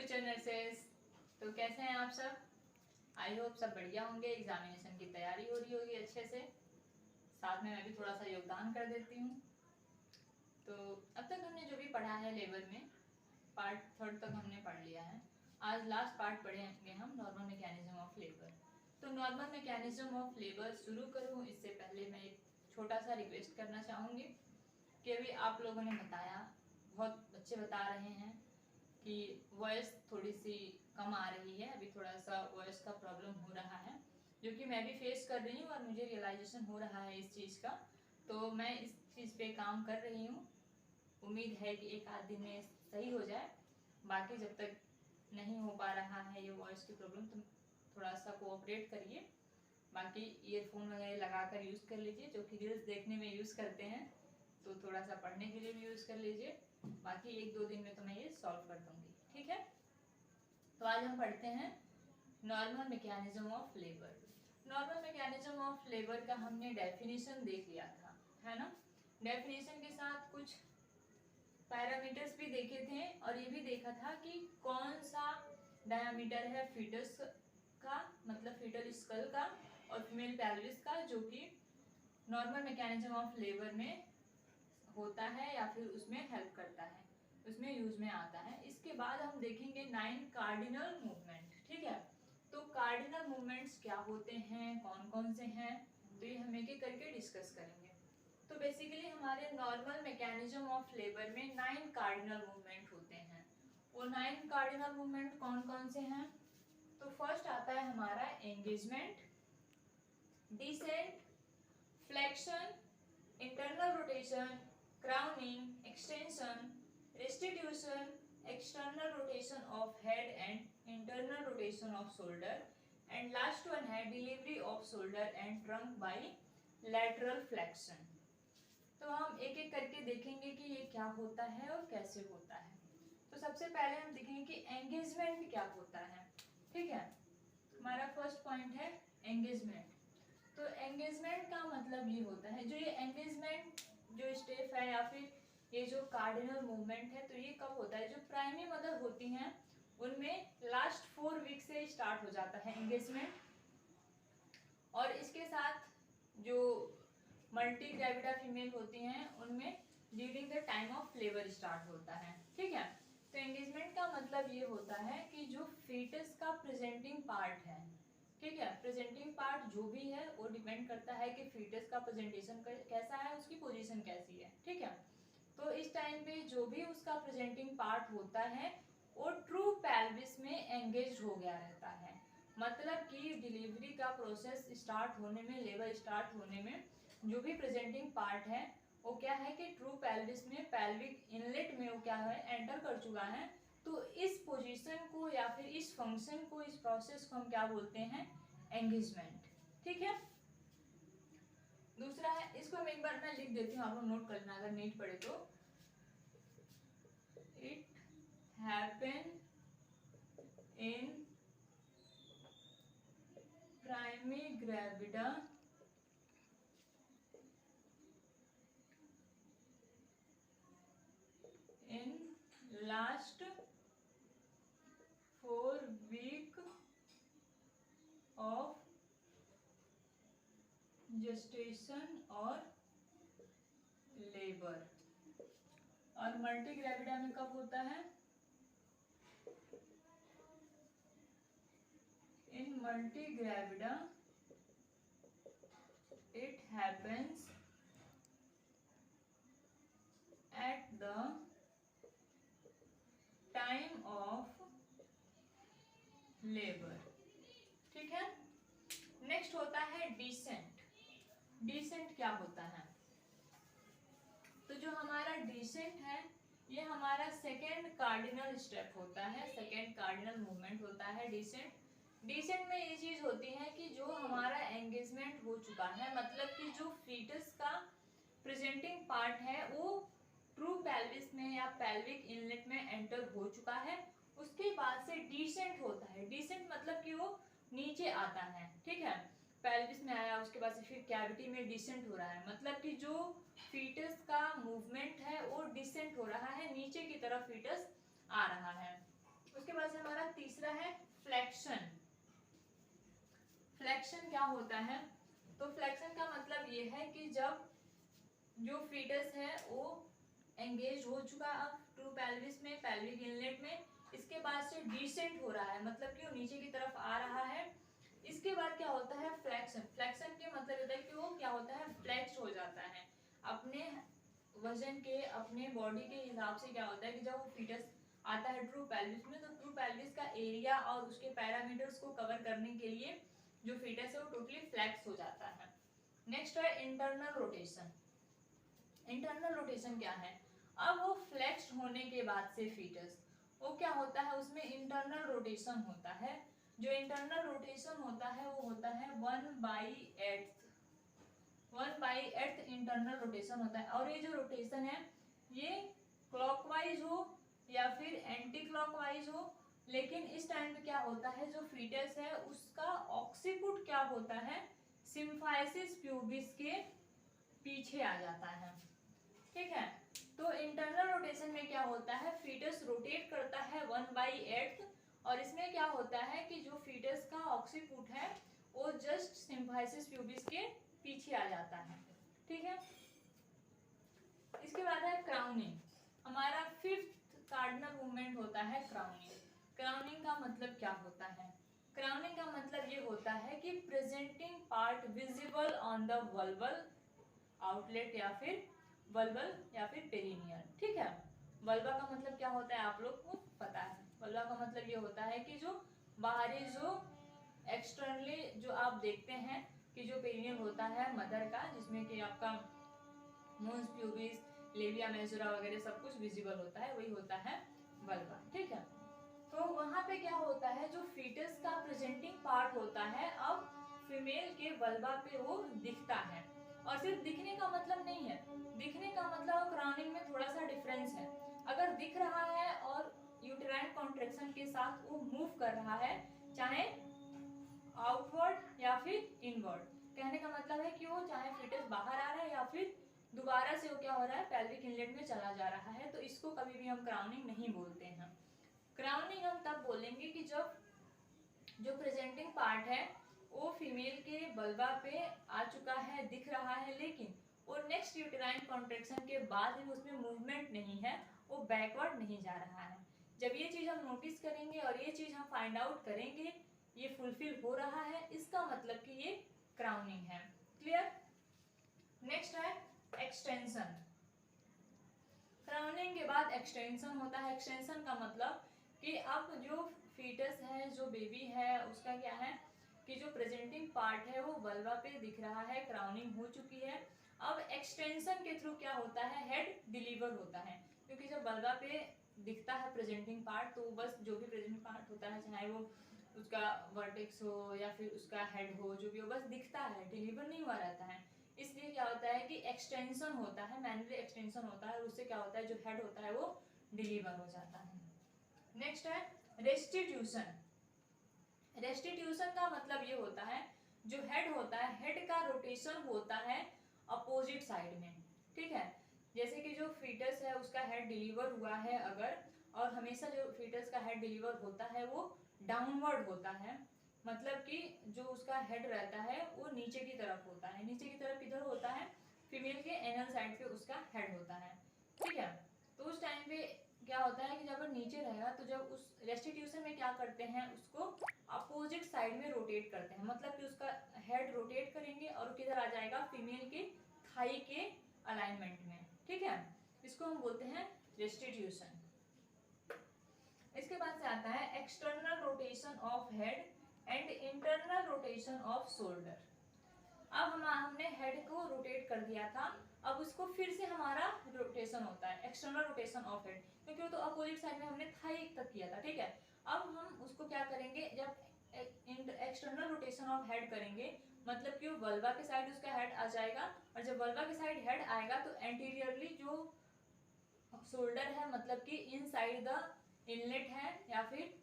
Future nurses. तो कैसे हैं आप सब? आई होप सब बढ़िया होंगे। एग्जामिनेशन की तैयारी हो रही होगी अच्छे से। साथ में मैं भी थोड़ा सा योगदान कर देती हूँ। तो अब तक हमने जो भी पढ़ा है लेबर में, पार्ट 3 तक हमने पढ़ लिया है। आज लास्ट पार्ट पढ़ेंगे हम, नॉर्मल मैकेनिज्म ऑफ लेबर। तो नॉर्मल मैकेनिज्म ऑफ लेबर शुरू करूँ इससे पहले मैं एक छोटा सा रिक्वेस्ट करना चाहूँगी कि अभी आप लोगों ने बताया, बहुत बच्चे बता रहे हैं कि वॉइस थोड़ी सी कम आ रही है, अभी थोड़ा सा वॉइस का प्रॉब्लम हो रहा है, जो कि मैं भी फेस कर रही हूँ और मुझे रियलाइजेशन हो रहा है इस चीज़ का। तो मैं इस चीज़ पे काम कर रही हूँ। उम्मीद है कि एक आध दिन में सही हो जाए। बाकी जब तक नहीं हो पा रहा है ये वॉइस की प्रॉब्लम, तो थोड़ा सा कोऑपरेट करिए। बाकी ईयरफोन वगैरह लगा कर यूज़ कर लीजिए, जो कि रील्स देखने में यूज़ करते हैं, तो थोड़ा सा पढ़ने के लिए भी यूज़ कर लीजिए। बाकी 1-2 दिन में तो मैं ये सॉल्व कर दूँगी, ठीक है। तो आज हम पढ़ते हैं normal mechanism of labour. Normal mechanism of labour का हमने डेफिनेशन देख लिया था, है ना। डेफिनेशन के साथ कुछ पैरामीटर्स भी देखे थे और ये भी देखा था कि कौन सा डायमीटर है फीटस का, मतलब फीटल स्कल का, और फीमेल पेल्विस का, जो कि नॉर्मल मैकेनिज्म ऑफ लेबर में होता है या फिर उसमें हेल्प करता है, उसमें यूज में आता है। इसके बाद हम देखेंगे 9 कार्डिनल मूवमेंट, ठीक है। तो कार्डिनल मूवमेंट्स क्या होते हैं, कौन कौन से हैं, तो ये हम एक एक करके डिस्कस करेंगे। तो बेसिकली हमारे नॉर्मल मैकेनिज्म ऑफ लेबर में 9 कार्डिनल मूवमेंट होते हैं। वो 9 कार्डिनल मूवमेंट कौन कौन से हैं? तो फर्स्ट आता है हमारा engagement, descent, flexion, internal rotation, crowning, extension, restitution, external rotation of head and internal rotation of shoulder, and last one है delivery of shoulder and trunk by lateral flexion। तो हम एक एक करके देखेंगे कि ये क्या होता है और कैसे होता है। तो सबसे पहले हम देखेंगे कि एंगेजमेंट क्या होता है, ठीक है। हमारा फर्स्ट पॉइंट है एंगेजमेंट। तो एंगेजमेंट का मतलब ये होता है, जो ये एंगेजमेंट जो स्टेप है या फिर ये जो कार्डिनल मूवमेंट है, तो ये कब होता है? जो प्राइमरी मदर होती हैं उनमें लास्ट 4 वीक से स्टार्ट हो जाता है एंगेजमेंट, और इसके साथ जो मल्टी ग्रेविडा फीमेल होती हैं उनमें during the time of labour start होता है, ठीक है। तो एंगेजमेंट का मतलब ये होता है कि जो फीटस का प्रेजेंटिंग पार्ट है, ठीक है, प्रेजेंटिंग पार्ट जो भी है वो डिपेंड करता है कि फीटस का प्रेजेंटेशन कैसा है, उसकी पोजीशन कैसी है, ठीक है। तो इस टाइम पे जो भी उसका प्रेजेंटिंग पार्ट होता है वो ट्रू पेल्विस में एंगेज हो गया रहता है। मतलब कि डिलीवरी का प्रोसेस स्टार्ट होने में, लेबर स्टार्ट होने में जो भी प्रेजेंटिंग पार्ट है वो क्या है कि ट्रू पेल्विस में, पेल्विक इनलेट में वो क्या है, एंटर कर चुका है। तो इस पोजीशन को या फिर इस फंक्शन को, इस प्रोसेस को हम क्या बोलते हैं? एंगेजमेंट, ठीक है। दूसरा है, इसको हम एक बार मैं लिख देती हूँ, आप लोग नोट कर लेना अगर नीड पड़े तो। It happen in primary gravida in last 4 week of gestation और लेबर। और मल्टी ग्रेविडा में कब होता है? In multi gravida it happens at the time of labour, ठीक है। नेक्स्ट होता है डिसेंट। डिसेंट क्या होता है? तो जो हमारा डिसेंट है ये हमारा सेकेंड कार्डिनल स्टेप होता है, सेकेंड कार्डिनल मूवमेंट होता है डिसेंट। डिसेंट में ये चीज होती है कि जो हमारा एंगेजमेंट हो चुका है, मतलब कि जो फीटस का प्रेजेंटिंग पार्ट है वो ट्रू पेल्विस में या पेल्विक इनलेट में एंटर हो चुका है, उसके बाद से डिसेंट होता है। डिसेंट मतलब कि वो नीचे आता है, ठीक है। पेल्विस में आया, उसके बाद से फिर कैविटी में डिसेंट हो रहा है, मतलब कि जो फीटस का मूवमेंट है वो डिसेंट हो रहा है, नीचे की तरफ फीटस आ रहा है। उसके बाद से तीसरा है फ्लेक्शन। फ्लेक्शन क्या होता है? तो फ्लेक्शन का मतलब ये है कि जब जो फीटस है वो एंगेज हो चुका अब ट्रू पेल्विस में, पेल्विक इनलेट में, इसके बाद से डिसेंट हो रहा है, मतलब कि वो नीचे की तरफ आ रहा है। इसके बाद क्या होता है? फ्लेक्शन। फ्लेक्शन के मतलब होता है कि वो क्या होता है? फ्लेक्स हो जाता है अपने वजन के, अपने बॉडी के हिसाब से। क्या होता है कि जब वो फीटस आता है ट्रू पेल्विस में, तो ट्रू पेल्विस का एरिया और उसके पैरामीटर्स को कवर करने के लिए जो फीटस है वो टोटली फ्लेक्स हो जाता है। नेक्स्ट है इंटरनल रोटेशन। इंटरनल रोटेशन क्या है? अब वो फ्लेक्स्ड होने के बाद से फीटस वो क्या होता है? उसमें इंटरनल रोटेशन होता है। जो इंटरनल रोटेशन होता है वो होता है 1/8 इंटरनल रोटेशन होता है। और ये जो रोटेशन है ये क्लॉकवाइज हो या फिर एंटी क्लॉकवाइज हो, लेकिन इस टाइम पे क्या होता है? जो फीटस है उसका ऑक्सीपुट क्या होता है? सिम्फाइसिस प्यूबिस के पीछे आ जाता है। ठीक है, तो इंटरनल रोटेशन में क्या होता है? फीटस रोटेट करता है 1/8, और इसमें क्या होता है कि जो फीटस का ऑक्सीपुट है वो जस्ट सिम्फाइसिस प्यूबिस के पीछे आ जाता है। ठीक है, इसके बाद है क्राउनिंग। हमारा फिफ्थ कार्डिनल मूवमेंट होता है क्राउनिंग। क्राउनिंग का मतलब क्या होता है? क्राउनिंग का मतलब ये होता है कि presenting part visible on the vulval outlet या फिर वल्वल या फिर पेरिनियल। ठीक है, वल्वा का मतलब क्या होता है आप लोग को पता है। वल्वा का मतलब ये होता है कि जो बाहरी, जो एक्सटर्नली जो आप देखते हैं कि जो पेरिनियल होता है मदर का, जिसमें कि आपका मून्स प्यूबिस, लेबिया मेजोरा वगैरह सब कुछ विजिबल होता है, वही होता है वल्वा। ठीक है, तो वहां पे क्या होता है? जो फीटस का प्रेजेंटिंग पार्ट होता है अब फीमेल के वल्वा पे वो दिखता है। और सिर्फ दिखने का मतलब नहीं है, दिखने का मतलब क्राउनिंग में थोड़ा सा डिफरेंस है। अगर दिख रहा है और यूटेराइन कॉन्ट्रैक्शन के साथ वो मूव कर रहा है, चाहे आउटवर्ड या फिर इनवर्ड, कहने का मतलब है कि वो चाहे फीटस बाहर आ रहा है या फिर दोबारा से वो क्या हो रहा है? पेल्विक इनलेट में चला जा रहा है, तो इसको कभी भी हम क्राउनिंग नहीं बोलते हैं। क्राउनिंग हम तब बोलेंगे कि जब जो प्रेजेंटिंग पार्ट है वो फीमेल के वल्वा पे आ चुका है, दिख रहा है, लेकिन वो नेक्स्ट यूटेराइन कॉन्ट्रैक्शन के बाद भी उसमें मूवमेंट नहीं है, वो बैकवर्ड नहीं जा रहा है। जब ये चीज हम नोटिस करेंगे और ये चीज हम फाइंड आउट करेंगे ये फुलफिल हो रहा है, इसका मतलब कि ये क्राउनिंग है। क्लियर? नेक्स्ट है एक्सटेंशन। क्राउनिंग के बाद एक्सटेंशन होता है। एक्सटेंशन का मतलब कि अब जो फीटस है, जो बेबी है, उसका क्या है कि जो प्रेजेंटिंग पार्ट है वो वल्वा पे दिख रहा है, क्राउनिंग हो चुकी है। अब एक्सटेंशन के थ्रू क्या होता है? हेड डिलीवर होता है, क्योंकि जब वल्वा पे दिखता है प्रेजेंटिंग पार्ट तो बस जो भी प्रेजेंटिंग पार्ट होता है, चाहे वो उसका वर्टेक्स हो या फिर उसका हेड हो, जो भी हो, बस दिखता है, डिलीवर नहीं हुआ रहता है। इसलिए क्या होता है कि एक्सटेंशन होता है, मैनुअली एक्सटेंशन होता है, और उससे क्या होता है? जो हेड होता है वो डिलीवर हो जाता है। नेक्स्ट है रेस्टिट्यूशन। रेस्टिट्यूशन का मतलब ये होता है जो हेड होता है, हेड का रोटेशन होता है अपोजिट साइड में। ठीक है, जैसे कि जो फीटस है उसका हेड डिलीवर हुआ है अगर, और हमेशा जो फीटस का हेड डिलीवर होता है वो डाउनवर्ड होता है, मतलब कि जो उसका हेड रहता है वो नीचे की तरफ होता है। नीचे की तरफ किधर होता है? फीमेल के एनल साइड पे उसका हेड होता है। ठीक है, तो उस टाइम पे क्या होता है कि जब वो नीचे रहेगा तो जब उस रेस्टिट्यूशन में क्या करते हैं? उसको अपोजिट साइड में रोटेट करते हैं, मतलब कि उसका हेड रोटेट करेंगे और किधर आ जाएगा? फीमेल के थाई के अलाइनमेंट में। ठीक है, इसको हम बोलते हैं रेस्टिट्यूशन। इसके बाद से आता है external rotation of head and internal rotation off shoulder. अब हमने हेड को रोटेट कर दिया था, अब उसको फिर से हमारा रोटेशन होता है एक्सटर्नल रोटेशन ऑफ हेड, क्योंकि वो तो अपोजिट साइड में हमने थाई तक किया था। ठीक है, अब हम उसको क्या करेंगे? जब एक्सटर्नल रोटेशन ऑफ हेड करेंगे मतलब कि वल्वा के साइड उसका हेड आ जाएगा, और जब वल्वा के साइड हेड आएगा तो एंटीरियरली जो शोल्डर है, मतलब कि इनसाइड द इनलेट है या फिर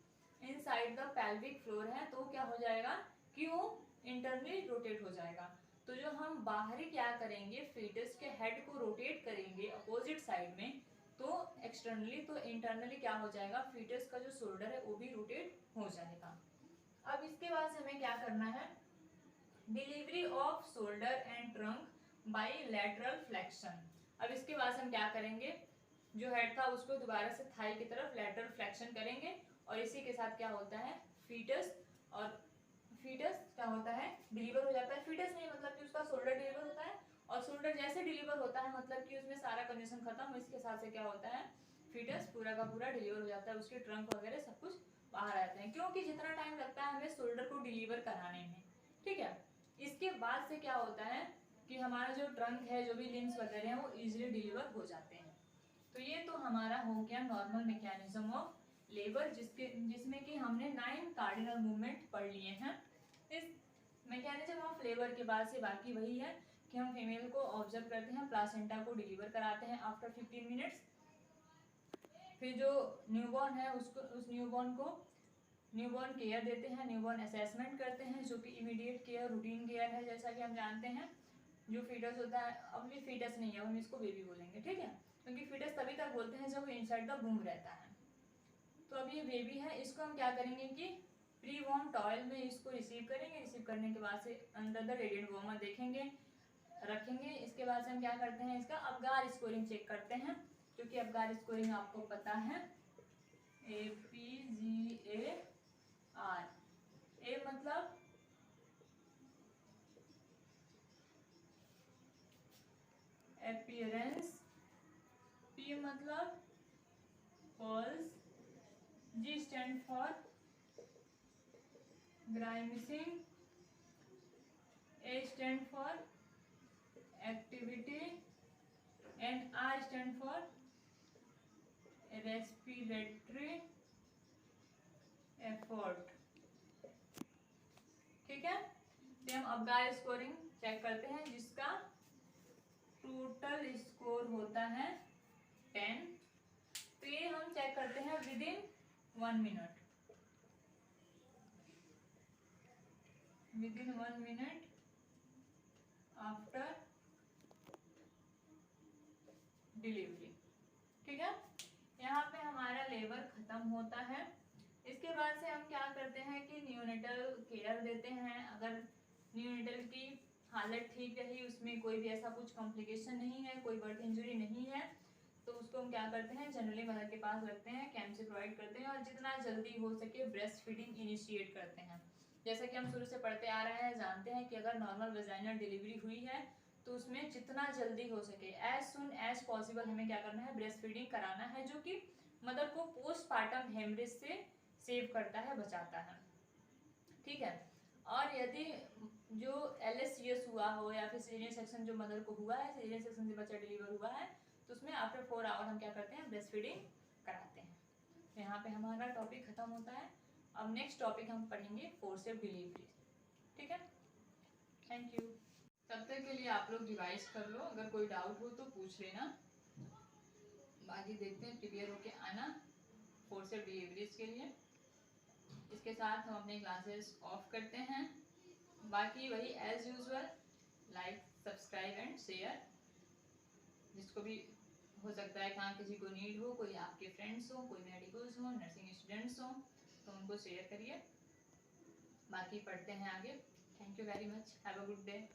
इनसाइड द पेल्विक फ्लोर है, तो क्या हो जाएगा कि वो इंटरनली रोटेट हो जाएगा। तो जो हम बाहरी क्या करेंगे? फीटस के हेड को रोटेट करेंगे अपोजिट साइड में, तो एक्सटर्नली, तो इंटरनली क्या हो जाएगा, फीटस का जो शोल्डर है वो भी रोटेट हो जाएगा। अब इसके बाद से हमें क्या करना है, delivery of shoulder and trunk by lateral flexion. अब इसके बाद से हम क्या करेंगे, जो हेड था उसको दोबारा से थाई की तरफ लैटरल फ्लेक्शन करेंगे, और इसी के साथ क्या होता है, फीटस, और फीटस क्या होता है, डिलीवर हो जाता है। फीटस नहीं मतलब कि उसका शोल्डर डिलीवर होता है, और शोल्डर जैसे डिलीवर होता है मतलब कि उसमें सारा कंडीशन खत्म, इसके साथ से क्या होता है, फीटस पूरा का पूरा डिलीवर हो जाता है, उसके ट्रंक वगैरह सब कुछ बाहर आ जाते हैं, क्योंकि जितना टाइम लगता है हमें शोल्डर को डिलीवर कराने में, ठीक है। इसके बाद से क्या होता है कि हमारा जो ट्रंक है, जो भी लिम्स वगैरह हैं वो इजीली डिलीवर हो जाते हैं। तो ये तो हमारा हो गया नॉर्मल मैकेनिज्म ऑफ लेबर, जिसमें कि हमने 9 कार्डिनल मूवमेंट पढ़ लिए हैं। इस मैकेनिज्म ऑफ लेबर के बाद से बाकी वही है कि हम फीमेल को ऑब्जर्व करते हैं, प्लासेंटा को डिलीवर कराते हैं आफ्टर 15 मिनट्स। फिर जो न्यूबॉर्न है उसको, उस न्यूबॉर्न को न्यूबॉर्न केयर देते हैं, न्यूबॉर्न असेसमेंट करते हैं, जो कि इमीडिएट केयर, रूटीन केयर है, जैसा कि हम जानते हैं। जो फीटस होता है, अब ये फीटस नहीं है, हम इसको बेबी बोलेंगे, ठीक है, क्योंकि फीटस तभी तक बोलते हैं जब वो इनसाइड द बूम रहता है। तो अब ये बेबी है, इसको हम क्या करेंगे कि प्री वॉर्म टॉयल में इसको रिसीव करेंगे, रिसीव करने के बाद से अंडर द रेडिएंट वार्मर देखेंगे, रखेंगे। इसके बाद से हम क्या करते हैं, इसका अबगार स्कोरिंग चेक करते हैं, क्योंकि अबगार स्कोरिंग आपको पता है, APGAR, ए मतलब अपीयरेंस, P मतलब pulse, G stand for grimacing, A stand for activity, and R stand for respiratory effort, ठीक है। तो हम अबगार स्कोरिंग चेक करते हैं, जिसका टोटल स्कोर होता है 10। तो ये हम चेक करते हैं with in 1 minute, with in 1 minute after delivery, ठीक है। यहाँ पे हमारा लेबर खत्म होता है। इसके बाद से हम क्या करते हैं कि न्यूनेटल केयर देते हैं। अगर न्यूनेटल की हालत ठीक रही, उसमें कोई भी ऐसा कुछ कॉम्प्लिकेशन नहीं है, कोई बर्थ इंजरी नहीं है, तो उसको हम क्या करते हैं, जनरली मदर के पास रखते हैं, कैम्पसी प्रोवाइड करते हैं, और जितना जल्दी हो सके ब्रेस्ट फीडिंग इनिशिएट करते हैं। जैसा कि हम शुरू से पढ़ते आ रहे हैं, जानते हैं कि अगर नॉर्मल वेजाइनल डिलीवरी हुई है तो उसमें जितना जल्दी हो सके, एज सुन एज पॉसिबल, हमें क्या करना है, ब्रेस्ट फीडिंग कराना है, जो कि मदर को पोस्टपार्टम हेमरेज से सेव करता है, बचाता है, ठीक है। और यदि जो LSCS हुआ हो या फिर सीजरियन सेक्शन जो मदर को हुआ है, सीजरियन सेक्शन से बच्चा डिलीवर हुआ है, तो उसमें आफ्टर 4 आवर हम क्या करते हैं, ब्रेस्ट फीडिंग कराते हैं। तो यहाँ पे हमारा टॉपिक खत्म होता है। अब नेक्स्ट टॉपिक हम पढ़ेंगे फोर्सेप डिलीवरी, ठीक है। Thank you. तब तक के लिए आप लोग रिवाइज कर लो, अगर कोई डाउट हो तो पूछ लेना। बाकी देखते हैं, प्रिपेयर होके आना फोर्सेप डिलीवरीज के लिए। इसके साथ हम अपने क्लासेस ऑफ करते हैं। बाकी वही as usual, like subscribe and share, जिसको भी हो सकता है, कहाँ किसी को नीड हो, कोई आपके फ्रेंड्स हो, कोई मेडिकल्स हो, नर्सिंग स्टूडेंट्स हो, तो उनको शेयर करिए। बाकी पढ़ते हैं आगे। Thank you very much, have a good day.